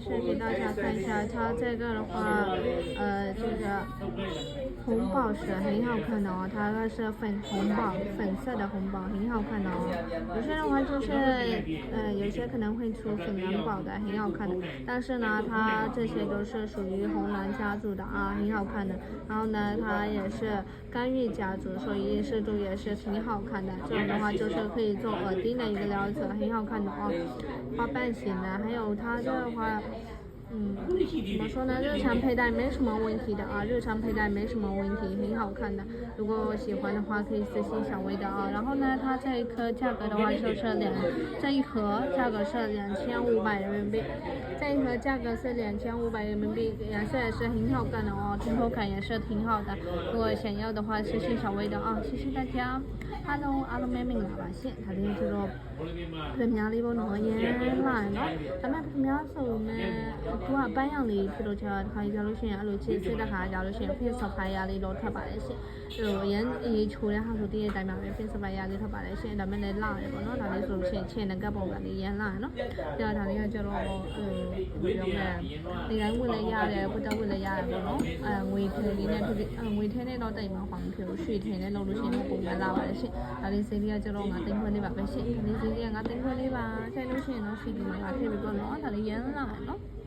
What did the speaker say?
是给大家看一下，它这个的话，这个红宝石很好看的哦，它是粉红宝，粉色的红宝，很好看的哦。有些的话就是，有些可能会出粉蓝宝的，很好看的。但是呢，它这些都是属于红蓝家族的啊，很好看的。然后呢，它也是干玉家族，所以饰度也是挺好看的。这种的话就是可以做耳钉的一个料子，很好看的哦。花瓣型的，还有它这的话。怎么说呢？日常佩戴没什么问题的啊，日常佩戴没什么问题，很好看的。如果喜欢的话，可以私信小薇的啊。然后呢，它这一颗价格的话就是这一盒价格是2500人民币，这一盒价格是2500人民币，颜色也是很好看的哦，通透感也是挺好的。如果想要的话，私信小薇的啊，谢谢大家。Hello，အားလုံးပဲမင်္ဂလာပါရှင်။ဒါလေးကျတော့ခင်ဗျားလေးပေါ့နော်။ရမ်းလာနော်။ဒါပေမဲ့ခင်ဗျားဆိုမဲ့သူကပန်းရောင်လေးဖြစ်လို့ကျတော့တစ်ခါကြလို့ရှိရင်အဲ့လိုချစ်စစ်တဲ့ခါကြလို့ရှိရင် face sapphire လေးတော့ထွက်ပါတယ်ရှင်။အဲ့လိုအရင်အေးချိုတဲ့ဟာဆိုတည်းရဲ့အတိုင်းပါပဲ face sapphire လေးထွက်ပါတယ်ရှင်။ဒါပေမဲ့လည်းလာတယ်ပေါ့နော်။ဒါလေးဆိုလို့ရှိရင်ချင်တဲ့ကပ်ပုံကလေးရမ်းလာတယ်နော်။ကြာဒါလေးကကျတော့ဘယ်လိုလဲ။ဒီတိုင်းဝင်လည်းရတယ်၊ပတ်သက်ဝင်လည်းရတယ်ပေါ့နော်။ငွေထည့်လေးနဲ့ငွေထည့်နဲ့တော့တိတ်မှာဟောင်းဖြစ်လို့ရွှေထည့်နဲ့လုပ်လို့ရှိရင်ပုံမှန်လာပါတယ်ရှင်။ဒါလေးစိတ်လေးကကျတော့ငါသိမ့်ခွင့်လေးပါပဲရှင်။ဒီစိတ်လေးကငါသိမ့်ခွင့်လေးပါ။ဆိုင်လို့ရှိရင်တော့ CD မှာထည့်ပြီးတော့နော်။ဒါလေးရမ်းလာတယ်နော်။